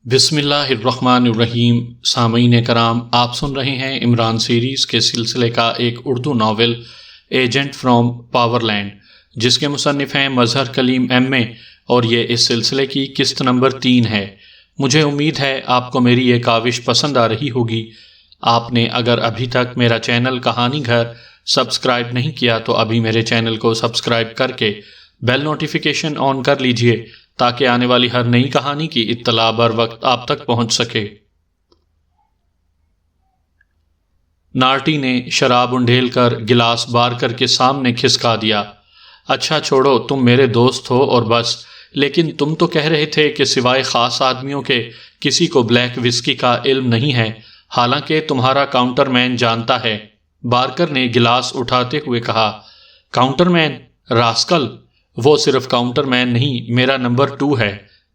بسم اللہ الرحمن الرحیم۔ سامعین کرام، آپ سن رہے ہیں عمران سیریز کے سلسلے کا ایک Urdu novel agent from power land, جس کے مصنف ہیں مظہر کلیم ایم اے، اور یہ اس سلسلے کی قسط نمبر 3 ہے۔ مجھے امید ہے آپ کو میری یہ کاوش پسند آ رہی ہوگی۔ آپ نے اگر ابھی تک میرا چینل کہانی گھر سبسکرائب نہیں کیا تو ابھی میرے چینل کو سبسکرائب کر کے بیل نوٹیفیکیشن آن کر لیجئے تاکہ آنے والی ہر نئی کہانی کی اطلاع بر وقت آپ تک پہنچ سکے۔ نارٹی نے شراب انڈھیل کر گلاس بارکر کے سامنے کھسکا دیا۔ اچھا چھوڑو، تم میرے دوست ہو اور بس، لیکن تم تو کہہ رہے تھے کہ سوائے خاص آدمیوں کے کسی کو بلیک وسکی کا علم نہیں ہے، حالانکہ تمہارا کاؤنٹر مین جانتا ہے۔ بارکر نے گلاس اٹھاتے ہوئے کہا۔ کاؤنٹر مین؟ راسکل! وہ صرف کاؤنٹر مین نہیں، میرا نمبر 2 ہے،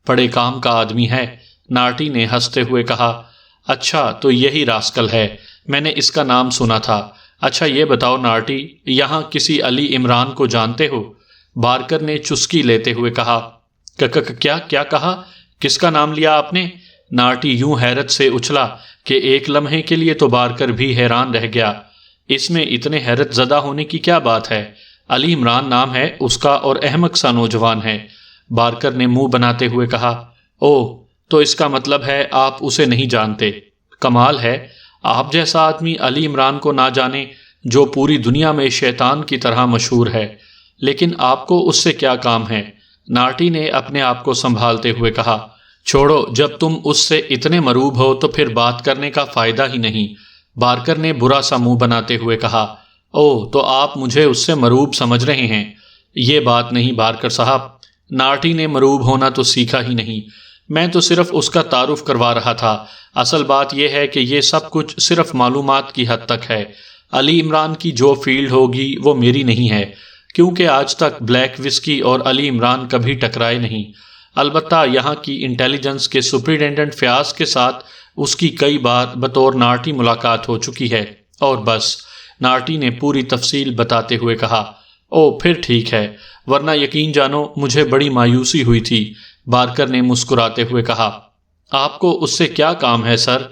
بڑے کام کا آدمی ہے۔ نارٹی نے ہنستے ہوئے کہا۔ اچھا، تو یہی راسکل ہے، میں نے اس کا نام سنا تھا۔ اچھا یہ بتاؤ نارٹی، یہاں کسی علی عمران کو جانتے ہو؟ بارکر نے چسکی لیتے ہوئے کہا۔ کیا کہا؟ کس کا نام لیا آپ نے؟ نارٹی یوں حیرت سے اچھلا کہ ایک لمحے کے لیے تو بارکر بھی حیران رہ گیا۔ اس میں اتنے حیرت زدہ ہونے کی کیا بات ہے؟ علی عمران نام ہے اس کا، اور احمق سا نوجوان ہے۔ بارکر نے منہ بناتے ہوئے کہا۔ اوہ، تو اس کا مطلب ہے آپ اسے نہیں جانتے؟ کمال ہے، آپ جیسا آدمی علی عمران کو نہ جانے، جو پوری دنیا میں شیطان کی طرح مشہور ہے۔ لیکن آپ کو اس سے کیا کام ہے؟ نارٹی نے اپنے آپ کو سنبھالتے ہوئے کہا۔ چھوڑو، جب تم اس سے اتنے مروب ہو تو پھر بات کرنے کا فائدہ ہی نہیں۔ بارکر نے برا سا منہ بناتے ہوئے کہا۔ اوہ، تو آپ مجھے اس سے مروب سمجھ رہے ہیں؟ یہ بات نہیں بارکر صاحب، نارٹی نے مروب ہونا تو سیکھا ہی نہیں، میں تو صرف اس کا تعارف کروا رہا تھا۔ اصل بات یہ ہے کہ یہ سب کچھ صرف معلومات کی حد تک ہے۔ علی عمران کی جو فیلڈ ہوگی وہ میری نہیں ہے، کیونکہ آج تک بلیک وسکی اور علی عمران کبھی ٹکرائے نہیں۔ البتہ یہاں کی انٹیلیجنس کے سپرنٹینڈنٹ فیاض کے ساتھ اس کی کئی بار بطور نارٹی ملاقات ہو چکی ہے، اور بس۔ نارٹی نے پوری تفصیل بتاتے ہوئے کہا۔ او پھر ٹھیک ہے، ورنہ یقین جانو مجھے بڑی مایوسی ہوئی تھی۔ بارکر نے مسکراتے ہوئے کہا۔ آپ کو اس سے کیا کام ہے سر؟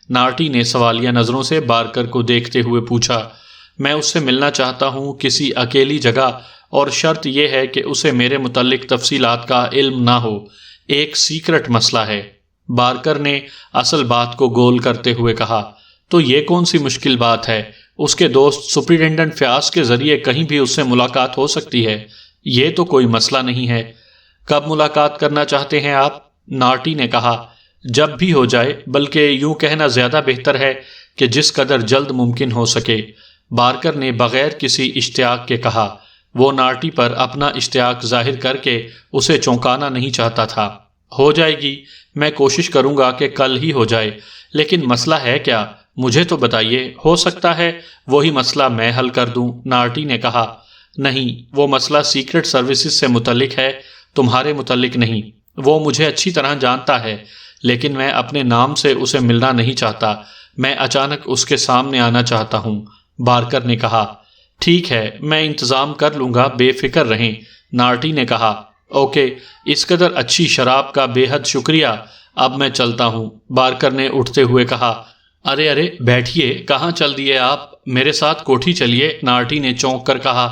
نارٹی نے سوالیہ نظروں سے بارکر کو دیکھتے ہوئے پوچھا۔ میں اس سے ملنا چاہتا ہوں کسی اکیلی جگہ، اور شرط یہ ہے کہ اسے میرے متعلق تفصیلات کا علم نہ ہو۔ ایک سیکرٹ مسئلہ ہے۔ بارکر نے اصل بات کو گول کرتے ہوئے کہا۔ تو یہ کون سی مشکل بات ہے؟ اس کے دوست سپرنٹینڈنٹ فیاض کے ذریعے کہیں بھی اس سے ملاقات ہو سکتی ہے، یہ تو کوئی مسئلہ نہیں ہے۔ کب ملاقات کرنا چاہتے ہیں آپ؟ نارٹی نے کہا۔ جب بھی ہو جائے، بلکہ یوں کہنا زیادہ بہتر ہے کہ جس قدر جلد ممکن ہو سکے۔ بارکر نے بغیر کسی اشتیاق کے کہا۔ وہ نارٹی پر اپنا اشتیاق ظاہر کر کے اسے چونکانا نہیں چاہتا تھا۔ ہو جائے گی، میں کوشش کروں گا کہ کل ہی ہو جائے، لیکن مسئلہ ہے کیا؟ مجھے تو بتائیے، ہو سکتا ہے وہی مسئلہ میں حل کر دوں۔ نارٹی نے کہا۔ نہیں، وہ مسئلہ سیکرٹ سروسز سے متعلق ہے، تمہارے متعلق نہیں۔ وہ مجھے اچھی طرح جانتا ہے، لیکن میں اپنے نام سے اسے ملنا نہیں چاہتا، میں اچانک اس کے سامنے آنا چاہتا ہوں۔ بارکر نے کہا۔ ٹھیک ہے، میں انتظام کر لوں گا، بے فکر رہیں۔ نارٹی نے کہا۔ اوکے، اس قدر اچھی شراب کا بے حد شکریہ، اب میں چلتا ہوں۔ بارکر نے اٹھتے ہوئے کہا۔ ارے بیٹھیے، کہاں چل دیے آپ؟ میرے ساتھ کوٹھی چلیے، نارٹی نے چونک کر کہا۔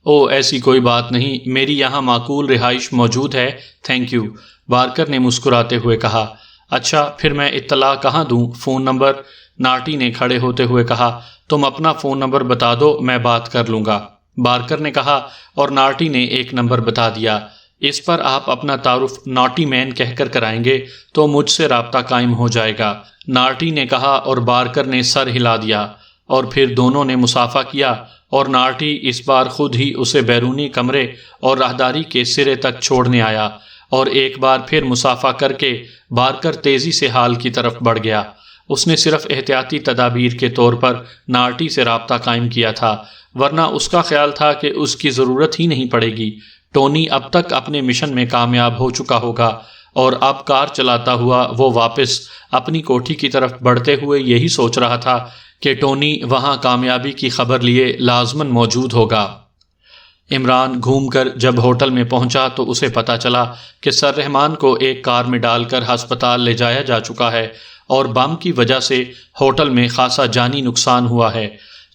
او ایسی کوئی بات نہیں، میری یہاں معقول رہائش موجود ہے، تھینک یو، بارکر نے مسکراتے ہوئے کہا۔ اچھا، پھر میں اطلاع کہاں دوں؟ Phone number? نارٹی نے کھڑے ہوتے ہوئے کہا۔ تم اپنا فون نمبر بتا دو، میں بات کر لوں گا، بارکر نے کہا، اور نارٹی نے ایک نمبر بتا دیا۔ اس پر آپ اپنا تعارف ناٹی مین کہہ کر کرائیں گے تو مجھ سے رابطہ قائم ہو جائے گا، نارٹی نے کہا، اور بارکر نے سر ہلا دیا، اور پھر دونوں نے مصافحہ کیا، اور نارٹی اس بار خود ہی اسے بیرونی کمرے اور راہداری کے سرے تک چھوڑنے آیا، اور ایک بار پھر مصافحہ کر کے بارکر تیزی سے ہال کی طرف بڑھ گیا۔ اس نے صرف احتیاطی تدابیر کے طور پر نارٹی سے رابطہ قائم کیا تھا، ورنہ اس کا خیال تھا کہ اس کی ضرورت ہی نہیں پڑے گی۔ ٹونی اب تک اپنے مشن میں کامیاب ہو چکا ہوگا، اور اب کار چلاتا ہوا وہ واپس اپنی کوٹھی کی طرف بڑھتے ہوئے یہی سوچ رہا تھا کہ ٹونی وہاں کامیابی کی خبر لیے لازماً موجود ہوگا۔ عمران گھوم کر جب ہوٹل میں پہنچا تو اسے پتہ چلا کہ سر رحمان کو ایک کار میں ڈال کر ہسپتال لے جایا جا چکا ہے اور بم کی وجہ سے ہوٹل میں خاصا جانی نقصان ہوا ہے۔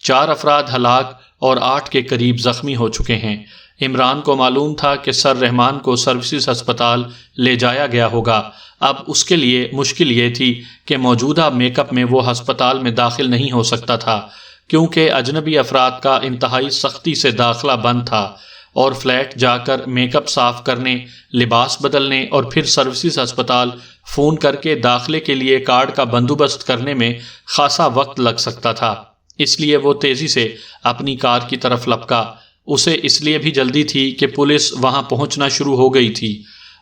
4 افراد ہلاک اور 8 کے قریب زخمی ہو چکے ہیں۔ عمران کو معلوم تھا کہ سر رحمان کو سروسز ہسپتال لے جایا گیا ہوگا۔ اب اس کے لیے مشکل یہ تھی کہ موجودہ میک اپ میں وہ ہسپتال میں داخل نہیں ہو سکتا تھا، کیونکہ اجنبی افراد کا انتہائی سختی سے داخلہ بند تھا، اور فلیٹ جا کر میک اپ صاف کرنے، لباس بدلنے اور پھر سروسز ہسپتال فون کر کے داخلے کے لیے کارڈ کا بندوبست کرنے میں خاصا وقت لگ سکتا تھا۔ اس لیے وہ تیزی سے اپنی کار کی طرف لپکا۔ اسے اس لیے بھی جلدی تھی کہ پولیس وہاں پہنچنا شروع ہو گئی تھی،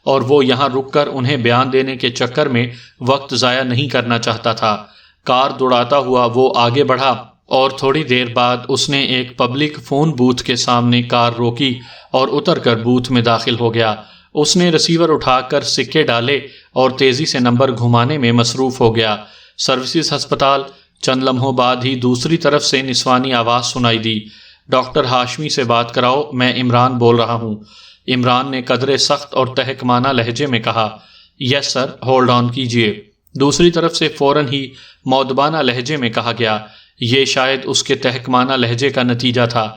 اور وہ یہاں رک کر انہیں بیان دینے کے چکر میں وقت ضائع نہیں کرنا چاہتا تھا۔ کار دوڑاتا ہوا وہ آگے بڑھا اور تھوڑی دیر بعد اس نے ایک پبلک فون بوتھ کے سامنے کار روکی اور اتر کر بوتھ میں داخل ہو گیا۔ اس نے ریسیور اٹھا کر سکے ڈالے اور تیزی سے نمبر گھمانے میں مصروف ہو گیا۔ سروسز ہسپتال۔ چند لمحوں بعد ہی دوسری طرف سے نسوانی آواز سنائی دی، ڈاکٹر ہاشمی سے بات کراؤ، میں عمران بول رہا ہوں۔ عمران نے قدرے سخت اور تحکمانہ لہجے میں کہا، یس سر، ہولڈ آن کیجئے۔ دوسری طرف سے فوراً ہی مؤدبانہ لہجے میں کہا گیا، یہ شاید اس کے تحکمانہ لہجے کا نتیجہ تھا،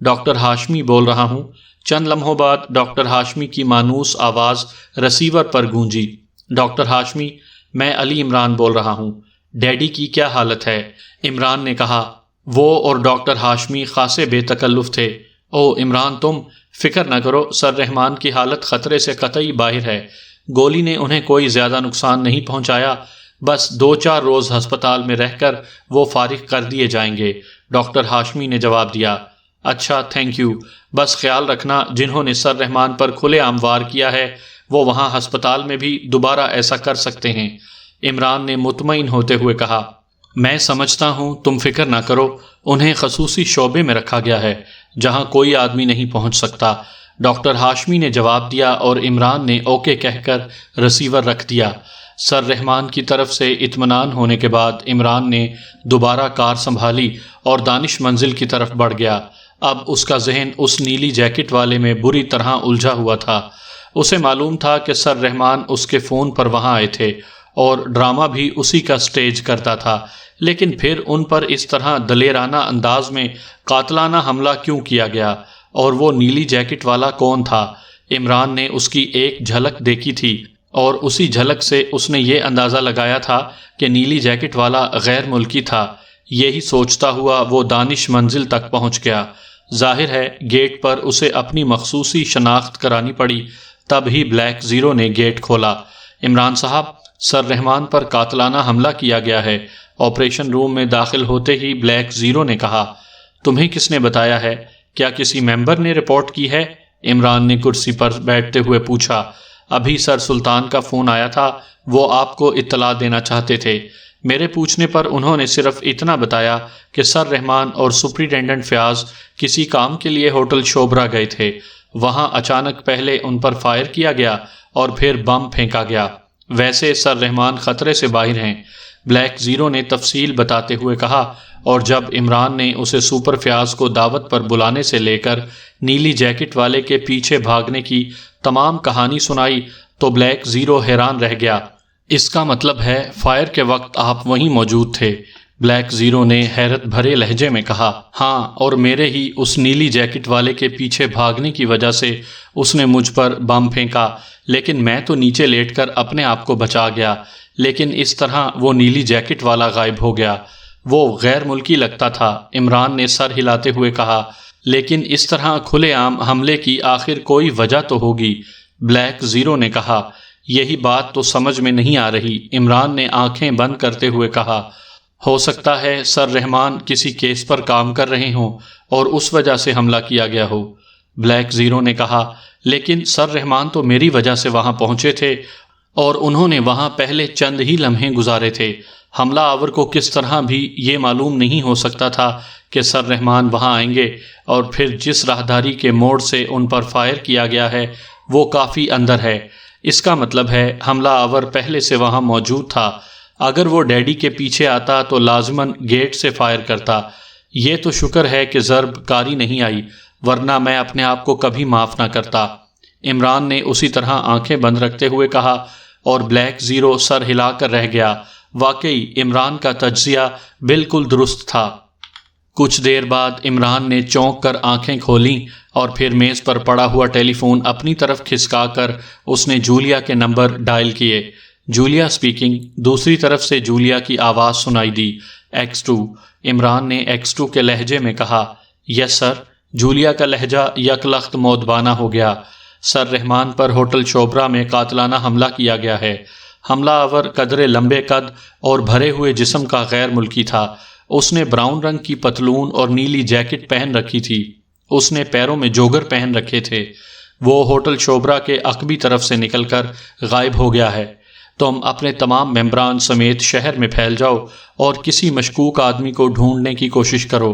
ڈاکٹر ہاشمی بول رہا ہوں۔ چند لمحوں بعد ڈاکٹر ہاشمی کی مانوس آواز ریسیور پر گونجی، ڈاکٹر ہاشمی، میں علی عمران بول رہا ہوں، ڈیڈی کی کیا حالت ہے؟ عمران نے کہا۔ وہ اور ڈاکٹر ہاشمی خاصے بے تکلف تھے۔ او عمران، تم فکر نہ کرو، سر رحمان کی حالت خطرے سے قطعی باہر ہے، گولی نے انہیں کوئی زیادہ نقصان نہیں پہنچایا، بس 2-4 روز ہسپتال میں رہ کر وہ فارغ کر دیے جائیں گے، ڈاکٹر ہاشمی نے جواب دیا۔ اچھا، تھینک یو، بس خیال رکھنا جنہوں نے سر رحمان پر کھلے عام وار کیا ہے وہ وہاں ہسپتال میں بھی دوبارہ ایسا کر سکتے ہیں۔ عمران نے مطمئن ہوتے ہوئے کہا، میں سمجھتا ہوں، تم فکر نہ کرو، انہیں خصوصی شعبے میں رکھا گیا ہے جہاں کوئی آدمی نہیں پہنچ سکتا، ڈاکٹر ہاشمی نے جواب دیا، اور عمران نے اوکے کہہ کر ریسیور رکھ دیا۔ سر رحمان کی طرف سے اطمینان ہونے کے بعد عمران نے دوبارہ کار سنبھالی اور دانش منزل کی طرف بڑھ گیا۔ اب اس کا ذہن اس نیلی جیکٹ والے میں بری طرح الجھا ہوا تھا۔ اسے معلوم تھا کہ سر رحمان اس کے فون پر وہاں آئے تھے اور ڈرامہ بھی اسی کا سٹیج کرتا تھا، لیکن پھر ان پر اس طرح دلیرانہ انداز میں قاتلانہ حملہ کیوں کیا گیا، اور وہ نیلی جیکٹ والا کون تھا؟ عمران نے اس کی ایک جھلک دیکھی تھی، اور اسی جھلک سے اس نے یہ اندازہ لگایا تھا کہ نیلی جیکٹ والا غیر ملکی تھا۔ یہی سوچتا ہوا وہ دانش منزل تک پہنچ گیا۔ ظاہر ہے گیٹ پر اسے اپنی مخصوصی شناخت کرانی پڑی، تب ہی بلیک زیرو نے گیٹ کھولا۔ عمران صاحب، سر رحمان پر قاتلانہ حملہ کیا گیا ہے، آپریشن روم میں داخل ہوتے ہی بلیک زیرو نے کہا۔ تمہیں کس نے بتایا ہے؟ کیا کسی ممبر نے رپورٹ کی ہے؟ عمران نے کرسی پر بیٹھتے ہوئے پوچھا۔ ابھی سر سلطان کا فون آیا تھا، وہ آپ کو اطلاع دینا چاہتے تھے۔ میرے پوچھنے پر انہوں نے صرف اتنا بتایا کہ سر رحمان اور سپرنٹینڈنٹ فیاض کسی کام کے لیے ہوٹل شوبرا گئے تھے، وہاں اچانک پہلے ان پر فائر کیا گیا اور پھر بم پھینکا گیا۔ ویسے سر رحمان خطرے سے باہر ہیں، بلیک زیرو نے تفصیل بتاتے ہوئے کہا، اور جب عمران نے اسے سپر فیاض کو دعوت پر بلانے سے لے کر نیلی جیکٹ والے کے پیچھے بھاگنے کی تمام کہانی سنائی تو بلیک زیرو حیران رہ گیا۔ اس کا مطلب ہے فائر کے وقت آپ وہیں موجود تھے؟ بلیک زیرو نے حیرت بھرے لہجے میں کہا۔ ہاں، اور میرے ہی اس نیلی جیکٹ والے کے پیچھے بھاگنے کی وجہ سے اس نے مجھ پر بم پھینکا، لیکن میں تو نیچے لیٹ کر اپنے آپ کو بچا گیا، لیکن اس طرح وہ نیلی جیکٹ والا غائب ہو گیا۔ وہ غیر ملکی لگتا تھا، عمران نے سر ہلاتے ہوئے کہا، لیکن اس طرح کھلے عام حملے کی آخر کوئی وجہ تو ہوگی، بلیک زیرو نے کہا۔ یہی بات تو سمجھ میں نہیں آ رہی، عمران نے آنکھیں بند کرتے ہوئے کہا۔ ہو سکتا ہے سر رحمان کسی کیس پر کام کر رہے ہوں اور اس وجہ سے حملہ کیا گیا ہو، بلیک زیرو نے کہا، لیکن سر رحمان تو میری وجہ سے وہاں پہنچے تھے اور انہوں نے وہاں پہلے چند ہی لمحے گزارے تھے۔ حملہ آور کو کس طرح بھی یہ معلوم نہیں ہو سکتا تھا کہ سر رحمان وہاں آئیں گے، اور پھر جس راہداری کے موڑ سے ان پر فائر کیا گیا ہے وہ کافی اندر ہے۔ اس کا مطلب ہے حملہ آور پہلے سے وہاں موجود تھا۔ اگر وہ ڈیڈی کے پیچھے آتا تو لازماً گیٹ سے فائر کرتا۔ یہ تو شکر ہے کہ ضرب کاری نہیں آئی، ورنہ میں اپنے آپ کو کبھی معاف نہ کرتا۔ عمران نے اسی طرح آنکھیں بند رکھتے ہوئے کہا، اور بلیک زیرو سر ہلا کر رہ گیا۔ واقعی عمران کا تجزیہ بالکل درست تھا۔ کچھ دیر بعد عمران نے چونک کر آنکھیں کھولیں اور پھر میز پر پڑا ہوا ٹیلی فون اپنی طرف کھسکا کر اس نے جولیا کے نمبر ڈائل کیے۔ Julia speaking. دوسری طرف سے جولیا کی آواز سنائی دی۔ X2۔ عمران نے X2 کے لہجے میں کہا، یس سر۔ جولیا کا لہجہ یک لخت مودبانہ ہو گیا۔ سر رحمان پر ہوٹل شوبرا میں قاتلانہ حملہ کیا گیا ہے۔ حملہ آور قدرے لمبے قد اور بھرے ہوئے جسم کا غیر ملکی تھا۔ اس نے براؤن رنگ کی پتلون اور نیلی جیکٹ پہن رکھی تھی۔ اس نے پیروں میں جوگر پہن رکھے تھے۔ وہ ہوٹل شوبرا کے عقبی طرف سے نکل کر غائب ہو گیا ہے۔ تم اپنے تمام ممبران سمیت شہر میں پھیل جاؤ اور کسی مشکوک آدمی کو ڈھونڈنے کی کوشش کرو۔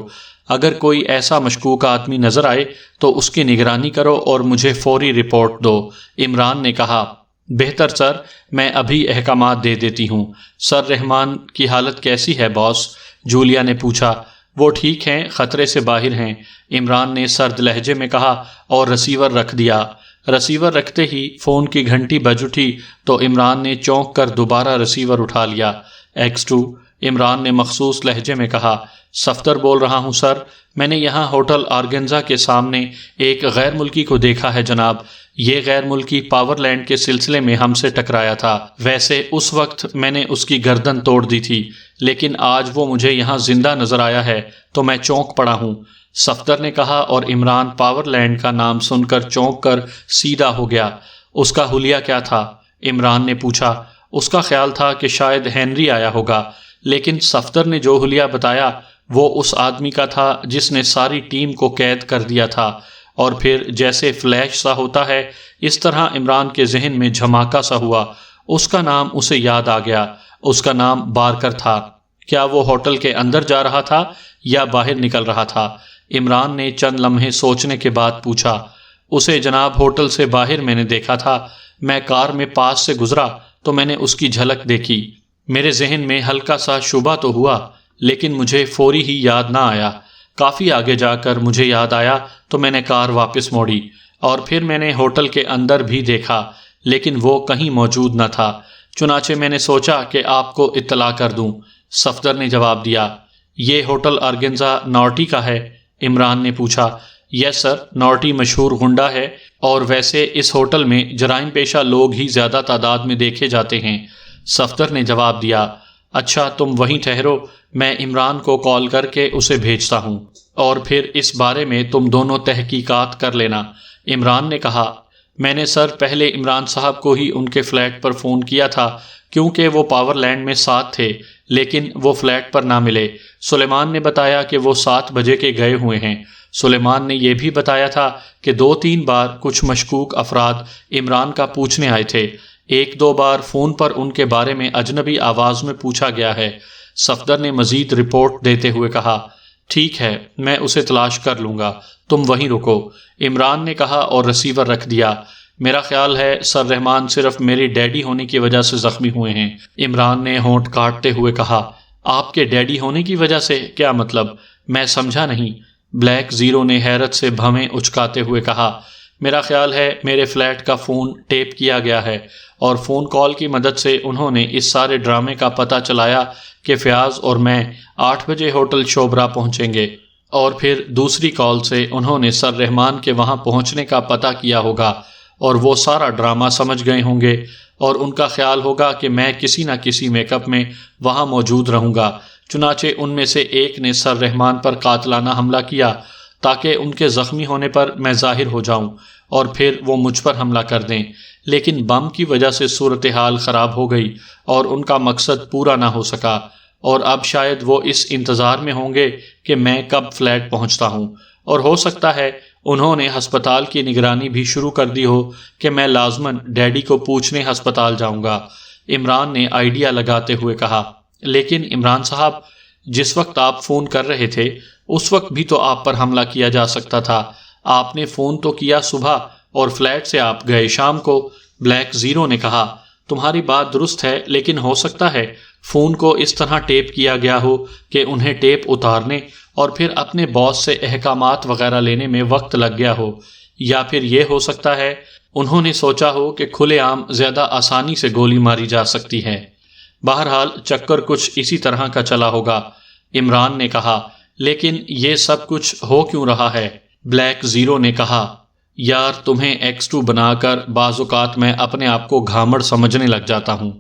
اگر کوئی ایسا مشکوک آدمی نظر آئے تو اس کی نگرانی کرو اور مجھے فوری رپورٹ دو۔ عمران نے کہا، بہتر سر، میں ابھی احکامات دے دیتی ہوں۔ سر رحمان کی حالت کیسی ہے باس؟ جولیا نے پوچھا۔ وہ ٹھیک ہیں، خطرے سے باہر ہیں، عمران نے سرد لہجے میں کہا اور رسیور رکھ دیا۔ رسیور رکھتے ہی فون کی گھنٹی بج اٹھی تو عمران نے چونک کر دوبارہ رسیور اٹھا لیا۔ X2۔ عمران نے مخصوص لہجے میں کہا، صفدر بول رہا ہوں سر، میں نے یہاں ہوٹل آرگنزا کے سامنے ایک غیر ملکی کو دیکھا ہے جناب۔ یہ غیر ملکی پاور لینڈ کے سلسلے میں ہم سے ٹکرایا تھا۔ ویسے اس وقت میں نے اس کی گردن توڑ دی تھی، لیکن آج وہ مجھے یہاں زندہ نظر آیا ہے تو میں چونک پڑا ہوں، صفدر نے کہا، اور عمران پاور لینڈ کا نام سن کر چونک کر سیدھا ہو گیا۔ اس کا حلیہ کیا تھا؟ عمران نے پوچھا۔ اس کا خیال تھا کہ شاید ہینری آیا ہوگا، لیکن صفدر نے جو حلیہ بتایا وہ اس آدمی کا تھا جس نے ساری ٹیم کو قید کر دیا تھا۔ اور پھر جیسے فلیش سا ہوتا ہے اس طرح عمران کے ذہن میں جھماکا سا ہوا۔ اس کا نام اسے یاد آ گیا۔ اس کا نام بارکر تھا۔ کیا وہ ہوٹل کے اندر جا رہا تھا یا باہر نکل رہا تھا؟ عمران نے چند لمحے سوچنے کے بعد پوچھا۔ اسے جناب ہوٹل سے باہر میں نے دیکھا تھا۔ میں کار میں پاس سے گزرا تو میں نے اس کی جھلک دیکھی۔ میرے ذہن میں ہلکا سا شبہ تو ہوا، لیکن مجھے فوری ہی یاد نہ آیا۔ کافی آگے جا کر مجھے یاد آیا تو میں نے کار واپس موڑی، اور پھر میں نے ہوٹل کے اندر بھی دیکھا، لیکن وہ کہیں موجود نہ تھا۔ چنانچہ میں نے سوچا کہ آپ کو اطلاع کر دوں۔ صفدر نے جواب دیا۔ یہ ہوٹل آرگنزا نارٹی کا ہے؟ عمران نے پوچھا۔ یس سر، نارٹی مشہور غنڈہ ہے، اور ویسے اس ہوٹل میں جرائم پیشہ لوگ ہی زیادہ تعداد میں دیکھے جاتے ہیں، صفدر نے جواب دیا۔ اچھا، تم وہیں ٹھہرو، میں عمران کو کال کر کے اسے بھیجتا ہوں، اور پھر اس بارے میں تم دونوں تحقیقات کر لینا۔ عمران نے کہا، میں نے سر پہلے عمران صاحب کو ہی ان کے فلیٹ پر فون کیا تھا، کیونکہ وہ پاور لینڈ میں ساتھ تھے، لیکن وہ فلیٹ پر نہ ملے۔ سلیمان نے بتایا کہ وہ 7 بجے کے گئے ہوئے ہیں۔ سلیمان نے یہ بھی بتایا تھا کہ 2-3 بار کچھ مشکوک افراد عمران کا پوچھنے آئے تھے۔ 1-2 بار فون پر ان کے بارے میں اجنبی آواز میں پوچھا گیا ہے۔ صفدر نے مزید رپورٹ دیتے ہوئے کہا، ٹھیک ہے، میں اسے تلاش کر لوں گا، تم وہیں رکو، عمران نے کہا اور رسیور رکھ دیا۔ میرا خیال ہے سر رحمان صرف میری ڈیڈی ہونے کی وجہ سے زخمی ہوئے ہیں، عمران نے ہونٹ کاٹتے ہوئے کہا۔ آپ کے ڈیڈی ہونے کی وجہ سے؟ کیا مطلب؟ میں سمجھا نہیں، بلیک زیرو نے حیرت سے بھویں اچکاتے ہوئے کہا۔ میرا خیال ہے میرے فلیٹ کا فون ٹیپ کیا گیا ہے، اور فون کال کی مدد سے انہوں نے اس سارے ڈرامے کا پتہ چلایا کہ فیاض اور میں 8 بجے ہوٹل شوبرا پہنچیں گے، اور پھر دوسری کال سے انہوں نے سر رحمان کے وہاں پہنچنے کا پتہ کیا ہوگا، اور وہ سارا ڈرامہ سمجھ گئے ہوں گے، اور ان کا خیال ہوگا کہ میں کسی نہ کسی میک اپ میں وہاں موجود رہوں گا۔ چنانچہ ان میں سے ایک نے سر رحمان پر قاتلانہ حملہ کیا تاکہ ان کے زخمی ہونے پر میں ظاہر ہو جاؤں اور پھر وہ مجھ پر حملہ کر دیں، لیکن بم کی وجہ سے صورتحال خراب ہو گئی اور ان کا مقصد پورا نہ ہو سکا، اور اب شاید وہ اس انتظار میں ہوں گے کہ میں کب فلیٹ پہنچتا ہوں، اور ہو سکتا ہے انہوں نے ہسپتال کی نگرانی بھی شروع کر دی ہو کہ میں لازماً ڈیڈی کو پوچھنے ہسپتال جاؤں گا، عمران نے آئیڈیا لگاتے ہوئے کہا۔ لیکن عمران صاحب، جس وقت آپ فون کر رہے تھے اس وقت بھی تو آپ پر حملہ کیا جا سکتا تھا۔ آپ نے فون تو کیا صبح اور فلیٹ سے آپ گئے شام کو، بلیک زیرو نے کہا۔ تمہاری بات درست ہے، لیکن ہو سکتا ہے فون کو اس طرح ٹیپ کیا گیا ہو کہ انہیں ٹیپ اتارنے اور پھر اپنے باس سے احکامات وغیرہ لینے میں وقت لگ گیا ہو، یا پھر یہ ہو سکتا ہے انہوں نے سوچا ہو کہ کھلے عام زیادہ آسانی سے گولی ماری جا سکتی ہے۔ بہرحال چکر کچھ اسی طرح کا چلا ہوگا، عمران نے کہا۔ لیکن یہ سب کچھ ہو کیوں رہا ہے؟ بلیک زیرو نے کہا۔ یار تمہیں X2 بنا کر بعض اوقات میں اپنے آپ کو گھامڑ سمجھنے لگ جاتا ہوں۔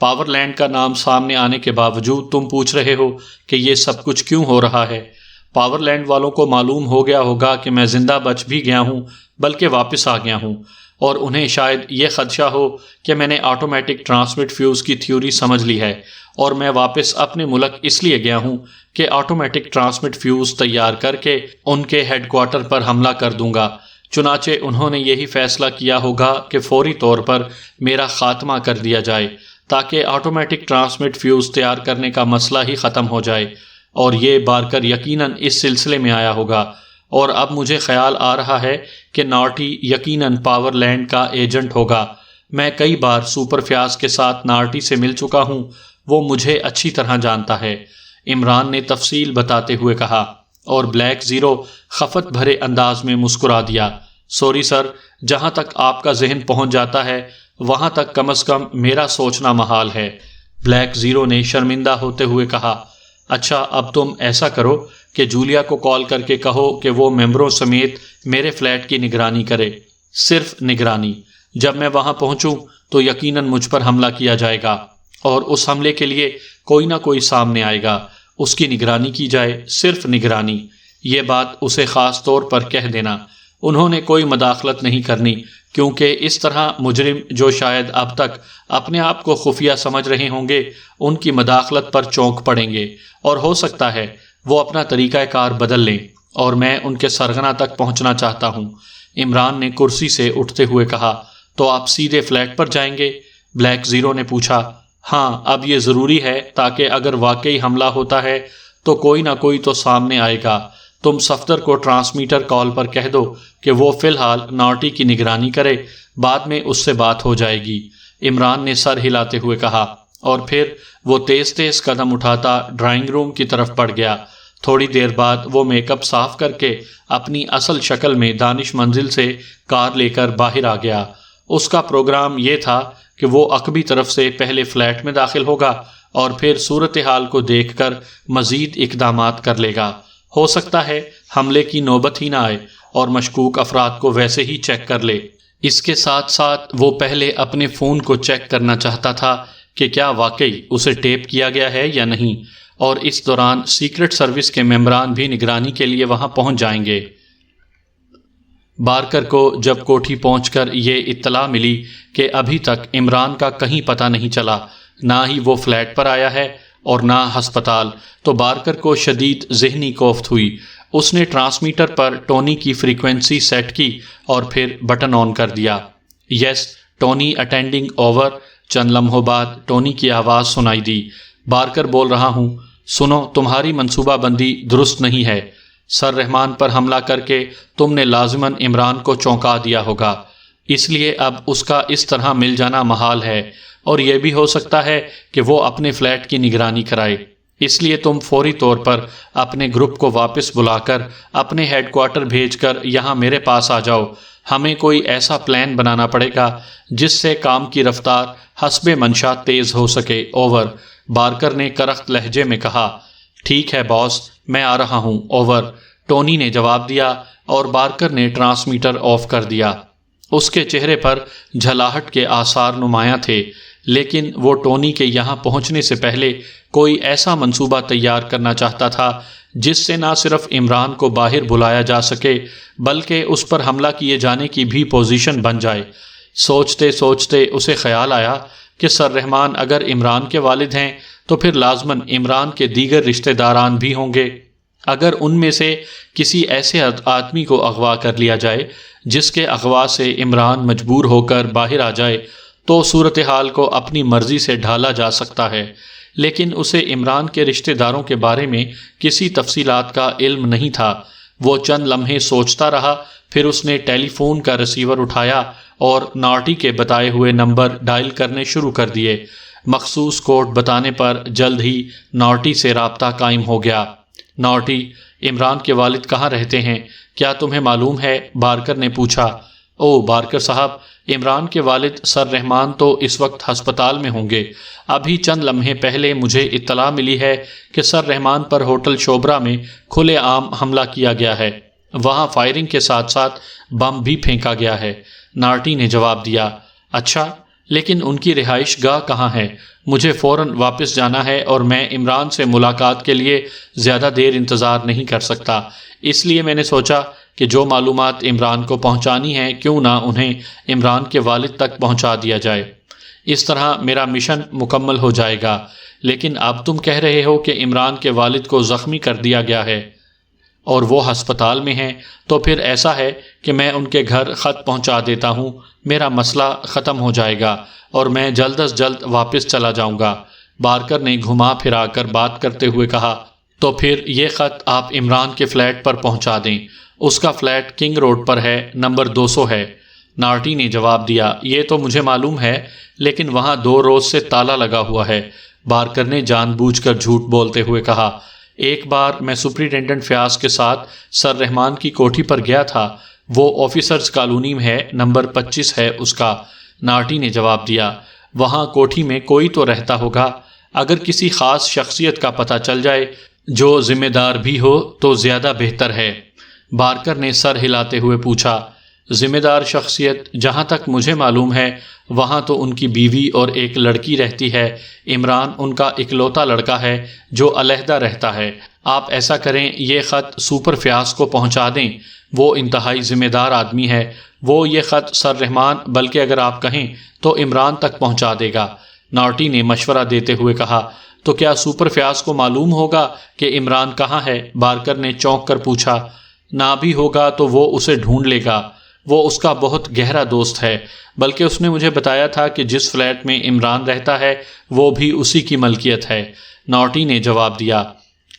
پاور لینڈ کا نام سامنے آنے کے باوجود تم پوچھ رہے ہو کہ یہ سب کچھ کیوں ہو رہا ہے۔ پاور لینڈ والوں کو معلوم ہو گیا ہوگا کہ میں زندہ بچ بھی گیا ہوں بلکہ واپس آ گیا ہوں، اور انہیں شاید یہ خدشہ ہو کہ میں نے آٹومیٹک ٹرانسمٹ فیوز کی تھیوری سمجھ لی ہے اور میں واپس اپنے ملک اس لیے گیا ہوں کہ آٹومیٹک ٹرانسمٹ فیوز تیار کر کے ان کے ہیڈ کوارٹر پر حملہ کر دوں گا۔ چنانچہ انہوں نے یہی فیصلہ کیا ہوگا کہ فوری طور پر میرا خاتمہ کر دیا جائے تاکہ آٹومیٹک ٹرانسمٹ فیوز تیار کرنے کا مسئلہ ہی ختم ہو جائے، اور یہ بارکر یقیناً اس سلسلے میں آیا ہوگا۔ اور اب مجھے خیال آ رہا ہے کہ نارٹی یقیناً پاور لینڈ کا ایجنٹ ہوگا۔ میں کئی بار سپر فیاض کے ساتھ نارٹی سے مل چکا ہوں، وہ مجھے اچھی طرح جانتا ہے، عمران نے تفصیل بتاتے ہوئے کہا، اور بلیک زیرو خفت بھرے انداز میں مسکرا دیا۔ سوری سر، جہاں تک آپ کا ذہن پہنچ جاتا ہے وہاں تک کم از کم میرا سوچنا محال ہے، بلیک زیرو نے شرمندہ ہوتے ہوئے کہا۔ اچھا اب تم ایسا کرو کہ جولیا کو کال کر کے کہو کہ وہ ممبروں سمیت میرے فلیٹ کی نگرانی کرے، صرف نگرانی۔ جب میں وہاں پہنچوں تو یقیناً مجھ پر حملہ کیا جائے گا اور اس حملے کے لیے کوئی نہ کوئی سامنے آئے گا، اس کی نگرانی کی جائے، صرف نگرانی۔ یہ بات اسے خاص طور پر کہہ دینا، انہوں نے کوئی مداخلت نہیں کرنی، کیونکہ اس طرح مجرم جو شاید اب تک اپنے آپ کو خفیہ سمجھ رہے ہوں گے ان کی مداخلت پر چونک پڑیں گے، اور ہو سکتا ہے وہ اپنا طریقہ کار بدل لیں، اور میں ان کے سرغنہ تک پہنچنا چاہتا ہوں۔ عمران نے کرسی سے اٹھتے ہوئے کہا۔ تو آپ سیدھے فلیٹ پر جائیں گے؟ بلیک زیرو نے پوچھا۔ ہاں، اب یہ ضروری ہے تاکہ اگر واقعی حملہ ہوتا ہے تو کوئی نہ کوئی تو سامنے آئے گا۔ تم صفدر کو ٹرانسمیٹر کال پر کہہ دو کہ وہ فی الحال نارٹی کی نگرانی کرے، بعد میں اس سے بات ہو جائے گی، عمران نے سر ہلاتے ہوئے کہا، اور پھر وہ تیز تیز قدم اٹھاتا ڈرائنگ روم کی طرف بڑھ گیا۔ تھوڑی دیر بعد وہ میک اپ صاف کر کے اپنی اصل شکل میں دانش منزل سے کار لے کر باہر آ گیا۔ اس کا پروگرام یہ تھا کہ وہ عقبی طرف سے پہلے فلیٹ میں داخل ہوگا اور پھر صورتحال کو دیکھ کر مزید اقدامات کر لے گا۔ ہو سکتا ہے حملے کی نوبت ہی نہ آئے اور مشکوک افراد کو ویسے ہی چیک کر لے۔ اس کے ساتھ ساتھ وہ پہلے اپنے فون کو چیک کرنا چاہتا تھا کہ کیا واقعی اسے ٹیپ کیا گیا ہے یا نہیں، اور اس دوران سیکرٹ سروس کے ممبران بھی نگرانی کے لیے وہاں پہنچ جائیں گے۔ بارکر کو جب کوٹھی پہنچ کر یہ اطلاع ملی کہ ابھی تک عمران کا کہیں پتہ نہیں چلا، نہ ہی وہ فلیٹ پر آیا ہے اور نہ ہسپتال، تو بارکر کو شدید ذہنی کوفت ہوئی۔ اس نے ٹرانسمیٹر پر ٹونی کی فریکوینسی سیٹ کی اور پھر بٹن آن کر دیا۔ یس ٹونی اٹینڈنگ اوور۔ چند لمحوں بعد ٹونی کی آواز سنائی دی۔ بارکر بول رہا ہوں، سنو، تمہاری منصوبہ بندی درست نہیں ہے۔ سر رحمان پر حملہ کر کے تم نے لازماً عمران کو چونکا دیا ہوگا، اس لیے اب اس کا اس طرح مل جانا محال ہے، اور یہ بھی ہو سکتا ہے کہ وہ اپنے فلیٹ کی نگرانی کرائے۔ اس لیے تم فوری طور پر اپنے گروپ کو واپس بلا کر اپنے ہیڈ کوارٹر بھیج کر یہاں میرے پاس آ جاؤ۔ ہمیں کوئی ایسا پلان بنانا پڑے گا جس سے کام کی رفتار حسب منشا تیز ہو سکے۔ اوور۔ بارکر نے کرخت لہجے میں کہا۔ ٹھیک ہے باس، میں آ رہا ہوں۔ اوور، ٹونی نے جواب دیا، اور بارکر نے ٹرانسمیٹر آف کر دیا۔ اس کے چہرے پر جھلاہٹ کے آثار نمایاں تھے، لیکن وہ ٹونی کے یہاں پہنچنے سے پہلے کوئی ایسا منصوبہ تیار کرنا چاہتا تھا جس سے نہ صرف عمران کو باہر بلایا جا سکے بلکہ اس پر حملہ کیے جانے کی بھی پوزیشن بن جائے۔ سوچتے سوچتے اسے خیال آیا کہ سر رحمان اگر عمران کے والد ہیں تو پھر لازماً عمران کے دیگر رشتہ داران بھی ہوں گے۔ اگر ان میں سے کسی ایسے آدمی کو اغوا کر لیا جائے جس کے اغوا سے عمران مجبور ہو کر باہر آ جائے تو صورتحال کو اپنی مرضی سے ڈھالا جا سکتا ہے، لیکن اسے عمران کے رشتہ داروں کے بارے میں کسی تفصیلات کا علم نہیں تھا۔ وہ چند لمحے سوچتا رہا، پھر اس نے ٹیلی فون کا ریسیور اٹھایا اور نارٹی کے بتائے ہوئے نمبر ڈائل کرنے شروع کر دیے۔ مخصوص کوڈ بتانے پر جلد ہی نارٹی سے رابطہ قائم ہو گیا۔ نارٹی: عمران کے والد کہاں رہتے ہیں؟ کیا تمہیں معلوم ہے؟ بارکر نے پوچھا۔ او بارکر صاحب، عمران کے والد سر رحمان تو اس وقت ہسپتال میں ہوں گے۔ ابھی چند لمحے پہلے مجھے اطلاع ملی ہے کہ سر رحمان پر ہوٹل شوبرا میں کھلے عام حملہ کیا گیا ہے۔ وہاں فائرنگ کے ساتھ ساتھ بم بھی پھینکا گیا ہے۔ نارٹی نے جواب دیا۔ اچھا، لیکن ان کی رہائش گاہ کہاں ہے؟ مجھے فوراً واپس جانا ہے اور میں عمران سے ملاقات کے لیے زیادہ دیر انتظار نہیں کر سکتا، اس لیے میں نے سوچا کہ جو معلومات عمران کو پہنچانی ہیں کیوں نہ انہیں عمران کے والد تک پہنچا دیا جائے۔ اس طرح میرا مشن مکمل ہو جائے گا۔ لیکن اب تم کہہ رہے ہو کہ عمران کے والد کو زخمی کر دیا گیا ہے اور وہ ہسپتال میں ہیں، تو پھر ایسا ہے کہ میں ان کے گھر خط پہنچا دیتا ہوں، میرا مسئلہ ختم ہو جائے گا اور میں جلد از جلد واپس چلا جاؤں گا۔ بارکر نے گھما پھرا کر بات کرتے ہوئے کہا۔ تو پھر یہ خط آپ عمران کے فلیٹ پر پہنچا دیں۔ اس کا فلیٹ کنگ روڈ پر ہے، نمبر 200 ہے۔ نارٹی نے جواب دیا۔ یہ تو مجھے معلوم ہے، لیکن وہاں 2 روز سے تالا لگا ہوا ہے۔ بارکر نے جان بوجھ کر جھوٹ بولتے ہوئے کہا۔ ایک بار میں سپرنٹینڈنٹ فیاض کے ساتھ سر رحمان کی کوٹھی پر گیا تھا، وہ آفیسرز کالونی میں ہے، نمبر 25 ہے اس کا۔ نارٹی نے جواب دیا۔ وہاں کوٹھی میں کوئی تو رہتا ہوگا، اگر کسی خاص شخصیت کا پتہ چل جائے جو ذمہ دار بھی ہو تو زیادہ بہتر ہے۔ بارکر نے سر ہلاتے ہوئے پوچھا۔ ذمہ دار شخصیت؟ جہاں تک مجھے معلوم ہے وہاں تو ان کی بیوی اور ایک لڑکی رہتی ہے۔ عمران ان کا اکلوتا لڑکا ہے جو علیحدہ رہتا ہے۔ آپ ایسا کریں، یہ خط سپر فیاض کو پہنچا دیں، وہ انتہائی ذمہ دار آدمی ہے۔ وہ یہ خط سر رحمان، بلکہ اگر آپ کہیں تو عمران تک پہنچا دے گا۔ نارٹی نے مشورہ دیتے ہوئے کہا۔ تو کیا سپر فیاض کو معلوم ہوگا کہ عمران کہاں ہے؟ بارکر نے چونک کر پوچھا۔ نہ بھی ہوگا تو وہ اسے ڈھونڈ لے گا، وہ اس کا بہت گہرا دوست ہے، بلکہ اس نے مجھے بتایا تھا کہ جس فلیٹ میں عمران رہتا ہے وہ بھی اسی کی ملکیت ہے۔ نارٹی نے جواب دیا۔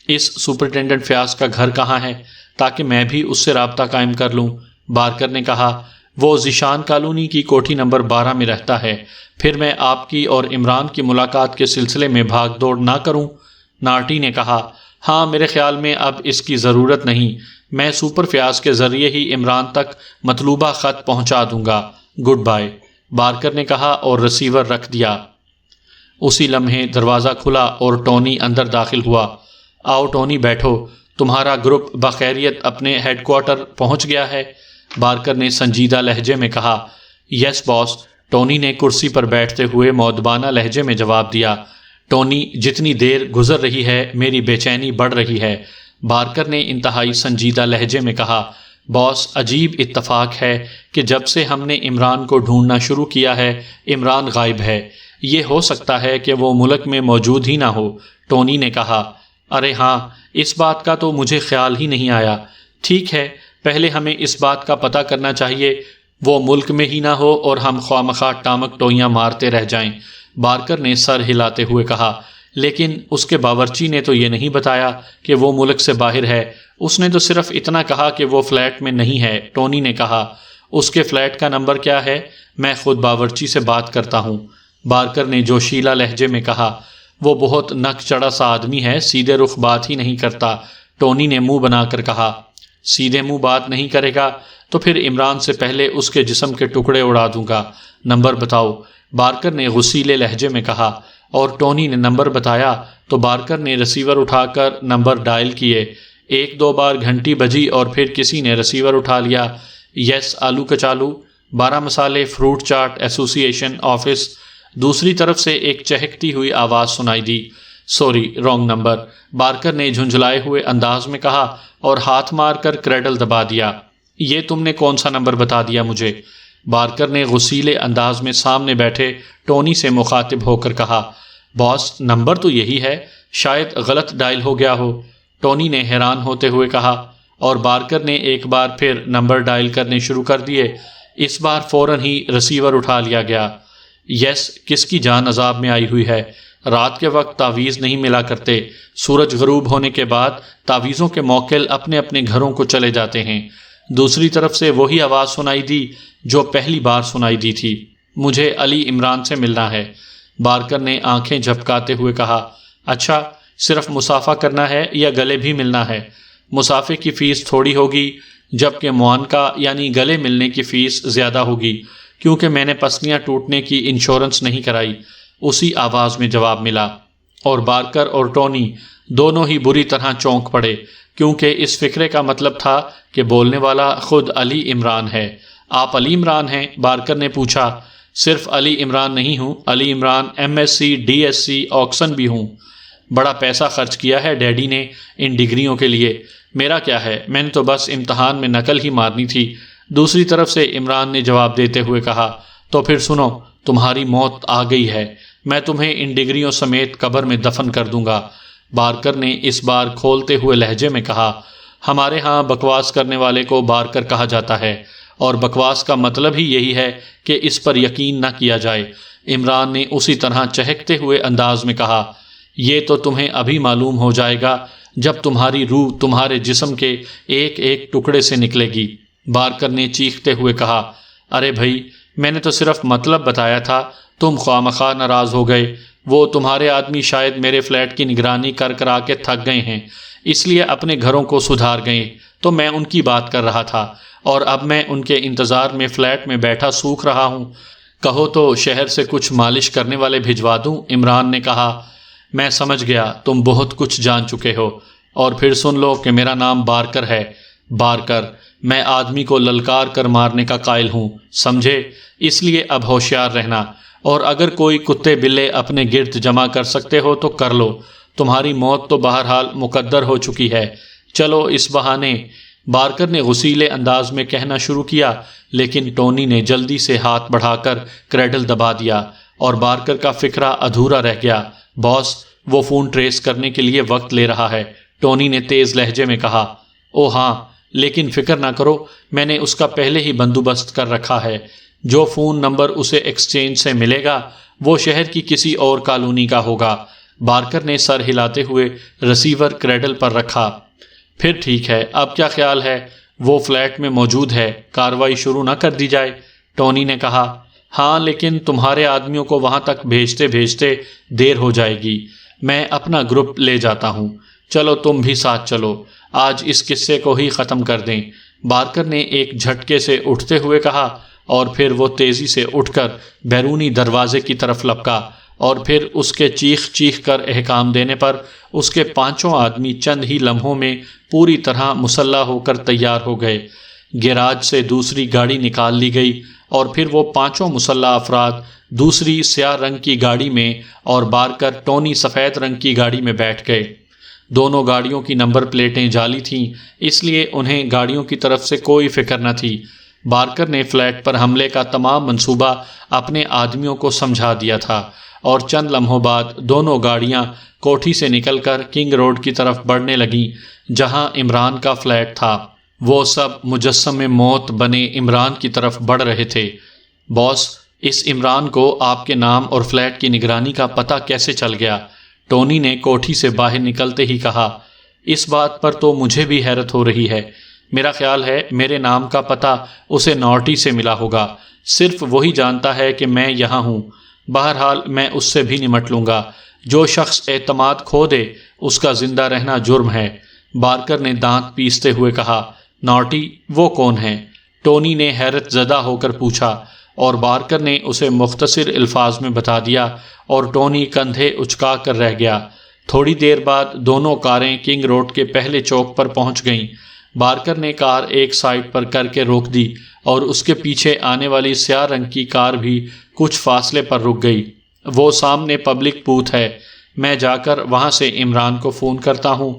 اس سپرنٹینڈنٹ فیاض کا گھر کہاں ہے تاکہ میں بھی اس سے رابطہ قائم کر لوں؟ بارکر نے کہا۔ وہ ذیشان کالونی کی کوٹھی نمبر 12 میں رہتا ہے۔ پھر میں آپ کی اور عمران کی ملاقات کے سلسلے میں بھاگ دوڑ نہ کروں؟ نارٹی نے کہا۔ ہاں، میرے خیال میں اب اس کی ضرورت نہیں، میں سپر فیاض کے ذریعے ہی عمران تک مطلوبہ خط پہنچا دوں گا۔ گڈ بائے، بارکر نے کہا اور رسیور رکھ دیا۔ اسی لمحے دروازہ کھلا اور ٹونی اندر داخل ہوا۔ آؤ ٹونی، بیٹھو، تمہارا گروپ بخیریت اپنے ہیڈ کوارٹر پہنچ گیا ہے؟ بارکر نے سنجیدہ لہجے میں کہا۔ یس باس، ٹونی نے کرسی پر بیٹھتے ہوئے مؤدبانہ لہجے میں جواب دیا۔ ٹونی، جتنی دیر گزر رہی ہے میری بے چینی بڑھ رہی ہے، بارکر نے انتہائی سنجیدہ لہجے میں کہا۔ باس، عجیب اتفاق ہے کہ جب سے ہم نے عمران کو ڈھونڈنا شروع کیا ہے عمران غائب ہے۔ یہ ہو سکتا ہے کہ وہ ملک میں موجود ہی نہ ہو، ٹونی نے کہا۔ ارے ہاں، اس بات کا تو مجھے خیال ہی نہیں آیا۔ ٹھیک ہے، پہلے ہمیں اس بات کا پتہ کرنا چاہیے وہ ملک میں ہی نہ ہو اور ہم خواہ ٹامک ٹوئیاں مارتے رہ جائیں، بارکر نے سر ہلاتے ہوئے کہا۔ لیکن اس کے باورچی نے تو یہ نہیں بتایا کہ وہ ملک سے باہر ہے، اس نے تو صرف اتنا کہا کہ وہ فلیٹ میں نہیں ہے، ٹونی نے کہا۔ اس کے فلیٹ کا نمبر کیا ہے؟ میں خود باورچی سے بات کرتا ہوں، بارکر نے جوشیلا لہجے میں کہا۔ وہ بہت نک چڑھا سا آدمی ہے، سیدھے رخ بات ہی نہیں کرتا، ٹونی نے منہ بنا کر کہا۔ سیدھے منہ بات نہیں کرے گا تو پھر عمران سے پہلے اس کے جسم کے ٹکڑے اڑا دوں گا۔ نمبر بتاؤ، بارکر نے غصیلے لہجے میں کہا، اور ٹونی نے نمبر بتایا تو بارکر نے رسیور اٹھا کر نمبر ڈائل کیے۔ 1-2 بار گھنٹی بجی اور پھر کسی نے رسیور اٹھا لیا۔ یس، آلو کچالو 12 مسالے فروٹ چاٹ ایسوسی ایشن آفس۔ دوسری طرف سے ایک چہکتی ہوئی آواز سنائی دی۔ سوری، رانگ نمبر، بارکر نے جھنجھلائے ہوئے انداز میں کہا اور ہاتھ مار کر کریڈل دبا دیا۔ یہ تم نے کون سا نمبر بتا دیا مجھے؟ بارکر نے غصیلے انداز میں سامنے بیٹھے ٹونی سے مخاطب ہو کر کہا۔ باس، نمبر تو یہی ہے، شاید غلط ڈائل ہو گیا ہو، ٹونی نے حیران ہوتے ہوئے کہا، اور بارکر نے ایک بار پھر نمبر ڈائل کرنے شروع کر دیے۔ اس بار فوراً ہی رسیور اٹھا لیا گیا۔ یس، کس کی جان عذاب میں آئی ہوئی ہے؟ رات کے وقت تعویذ نہیں ملا کرتے، سورج غروب ہونے کے بعد تعویذوں کے موکل اپنے اپنے گھروں کو چلے جاتے ہیں۔ دوسری طرف سے وہی آواز سنائی دی جو پہلی بار سنائی دی تھی، مجھے علی عمران سے ملنا ہے۔ بارکر نے آنکھیں جھپکاتے ہوئے کہا، اچھا، صرف مصافحہ کرنا ہے یا گلے بھی ملنا ہے؟ مصافحے کی فیس تھوڑی ہوگی، جبکہ معانقہ یعنی گلے ملنے کی فیس زیادہ ہوگی، کیونکہ میں نے پسلیاں ٹوٹنے کی انشورنس نہیں کرائی، اسی آواز میں جواب ملا۔ اور بارکر اور ٹونی دونوں ہی بری طرح چونک پڑے، کیونکہ اس فکرے کا مطلب تھا کہ بولنے والا خود علی عمران ہے۔ آپ علی عمران ہیں؟ بارکر نے پوچھا۔ صرف علی عمران نہیں ہوں، علی عمران MSc DSc آکسن بھی ہوں۔ بڑا پیسہ خرچ کیا ہے ڈیڈی نے ان ڈگریوں کے لیے، میرا کیا ہے، میں نے تو بس امتحان میں نقل ہی مارنی تھی۔ دوسری طرف سے عمران نے جواب دیتے ہوئے کہا، تو پھر سنو، تمہاری موت آ گئی ہے، میں تمہیں ان ڈگریوں سمیت قبر میں دفن کر دوں گا۔ بارکر نے اس بار کھولتے ہوئے لہجے میں کہا، ہمارے ہاں بکواس کرنے والے کو بارکر کہا جاتا ہے، اور بکواس کا مطلب ہی یہی ہے کہ اس پر یقین نہ کیا جائے۔ عمران نے اسی طرح چہکتے ہوئے انداز میں کہا، یہ تو تمہیں ابھی معلوم ہو جائے گا جب تمہاری روح تمہارے جسم کے ایک ایک ٹکڑے سے نکلے گی۔ بارکر نے چیختے ہوئے کہا، ارے بھائی، میں نے تو صرف مطلب بتایا تھا، تم خواہ ناراض ہو گئے۔ وہ تمہارے آدمی شاید میرے فلیٹ کی نگرانی کر کرا کے تھک گئے ہیں، اس لیے اپنے گھروں کو سدھار گئے، تو میں ان کی بات کر رہا تھا، اور اب میں ان کے انتظار میں فلیٹ میں بیٹھا سوکھ رہا ہوں۔ کہو تو شہر سے کچھ مالش کرنے والے بھجوا دوں؟ عمران نے کہا، میں سمجھ گیا تم بہت کچھ جان چکے ہو، اور پھر سن لو کہ میرا نام بارکر ہے، بارکر۔ میں آدمی کو للکار کر مارنے کا قائل ہوں، سمجھے؟ اس لیے اب ہوشیار رہنا، اور اگر کوئی کتے بلے اپنے گرد جمع کر سکتے ہو تو کر لو، تمہاری موت تو بہرحال مقدر ہو چکی ہے۔ چلو اس بہانے، بارکر نے غصیلے انداز میں کہنا شروع کیا، لیکن ٹونی نے جلدی سے ہاتھ بڑھا کر کریڈل دبا دیا، اور بارکر کا فکرہ ادھورا رہ گیا۔ باس، وہ فون ٹریس کرنے کے لیے وقت لے رہا ہے، ٹونی نے تیز لہجے میں کہا۔ او ہاں، لیکن فکر نہ کرو، میں نے اس کا پہلے ہی بندوبست کر رکھا ہے۔ جو فون نمبر اسے ایکسچینج سے ملے گا وہ شہر کی کسی اور کالونی کا ہوگا۔ بارکر نے سر ہلاتے ہوئے ریسیور کریڈل پر رکھا۔ پھر ٹھیک ہے، اب کیا خیال ہے؟ وہ فلیٹ میں موجود ہے، کارروائی شروع نہ کر دی جائے؟ ٹونی نے کہا، ہاں، لیکن تمہارے آدمیوں کو وہاں تک بھیجتے بھیجتے دیر ہو جائے گی، میں اپنا گروپ لے جاتا ہوں۔ چلو تم بھی ساتھ چلو، آج اس قصے کو ہی ختم کر دیں۔ بارکر نے ایک جھٹکے سے اٹھتے ہوئے کہا، اور پھر وہ تیزی سے اٹھ کر بیرونی دروازے کی طرف لپکا، اور پھر اس کے چیخ چیخ کر احکام دینے پر اس کے پانچوں آدمی چند ہی لمحوں میں پوری طرح مسلح ہو کر تیار ہو گئے۔ گیراج سے دوسری گاڑی نکال لی گئی، اور پھر وہ پانچوں مسلح افراد دوسری سیاہ رنگ کی گاڑی میں، اور بارکر ٹونی سفید رنگ کی گاڑی میں بیٹھ گئے۔ دونوں گاڑیوں کی نمبر پلیٹیں جعلی تھیں، اس لیے انہیں گاڑیوں کی طرف سے کوئی فکر نہ تھی۔ بارکر نے فلیٹ پر حملے کا تمام منصوبہ اپنے آدمیوں کو سمجھا دیا تھا، اور چند لمحوں بعد دونوں گاڑیاں کوٹھی سے نکل کر کنگ روڈ کی طرف بڑھنے لگیں جہاں عمران کا فلیٹ تھا۔ وہ سب مجسم موت بنے عمران کی طرف بڑھ رہے تھے۔ باس، اس عمران کو آپ کے نام اور فلیٹ کی نگرانی کا پتہ کیسے چل گیا؟ ٹونی نے کوٹھی سے باہر نکلتے ہی کہا، اس بات پر تو مجھے بھی حیرت ہو رہی ہے، میرا خیال ہے میرے نام کا پتہ اسے نارٹی سے ملا ہوگا، صرف وہی جانتا ہے کہ میں یہاں ہوں۔ بہرحال میں اس سے بھی نمٹ لوں گا، جو شخص اعتماد کھو دے اس کا زندہ رہنا جرم ہے۔ بارکر نے دانت پیستے ہوئے کہا، نارٹی، وہ کون ہے؟ ٹونی نے حیرت زدہ ہو کر پوچھا، اور بارکر نے اسے مختصر الفاظ میں بتا دیا، اور ٹونی کندھے اچکا کر رہ گیا۔ تھوڑی دیر بعد دونوں کاریں کنگ روڈ کے پہلے چوک پر پہنچ گئیں۔ بارکر نے کار ایک سائڈ پر کر کے روک دی، اور اس کے پیچھے آنے والی سیاہ رنگ کی کار بھی کچھ فاصلے پر رک گئی۔ وہ سامنے پبلک بوتھ ہے، میں جا کر وہاں سے عمران کو فون کرتا ہوں،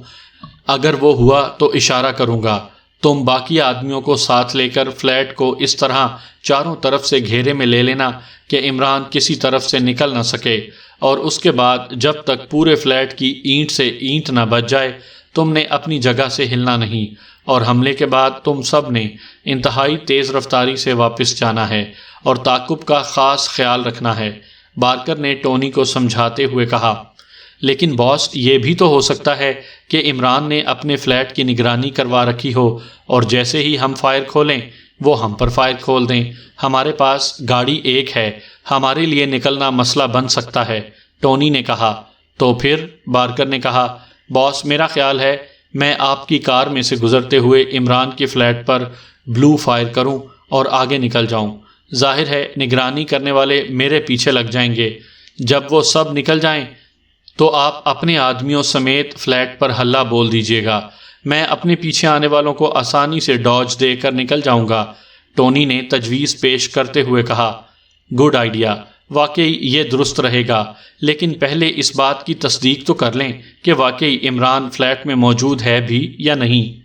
اگر وہ ہوا تو اشارہ کروں گا۔ تم باقی آدمیوں کو ساتھ لے کر فلیٹ کو اس طرح چاروں طرف سے گھیرے میں لے لینا کہ عمران کسی طرف سے نکل نہ سکے، اور اس کے بعد جب تک پورے فلیٹ کی اینٹ سے اینٹ نہ بچ جائے تم نے اپنی جگہ سے ہلنا نہیں، اور حملے کے بعد تم سب نے انتہائی تیز رفتاری سے واپس جانا ہے، اور تعاقب کا خاص خیال رکھنا ہے۔ بارکر نے ٹونی کو سمجھاتے ہوئے کہا، لیکن باس یہ بھی تو ہو سکتا ہے کہ عمران نے اپنے فلیٹ کی نگرانی کروا رکھی ہو اور جیسے ہی ہم فائر کھولیں وہ ہم پر فائر کھول دیں۔ ہمارے پاس گاڑی ایک ہے، ہمارے لیے نکلنا مسئلہ بن سکتا ہے، ٹونی نے کہا۔ تو پھر؟ بارکر نے کہا۔ باس میرا خیال ہے میں آپ کی کار میں سے گزرتے ہوئے عمران کے فلیٹ پر بلو فائر کروں اور آگے نکل جاؤں۔ ظاہر ہے نگرانی کرنے والے میرے پیچھے لگ جائیں گے۔ جب وہ سب نکل جائیں تو آپ اپنے آدمیوں سمیت فلیٹ پر ہلہ بول دیجیے گا، میں اپنے پیچھے آنے والوں کو آسانی سے ڈاج دے کر نکل جاؤں گا۔ ٹونی نے تجویز پیش کرتے ہوئے کہا۔ گڈ آئیڈیا، واقعی یہ درست رہے گا، لیکن پہلے اس بات کی تصدیق تو کر لیں کہ واقعی عمران فلیٹ میں موجود ہے بھی یا نہیں۔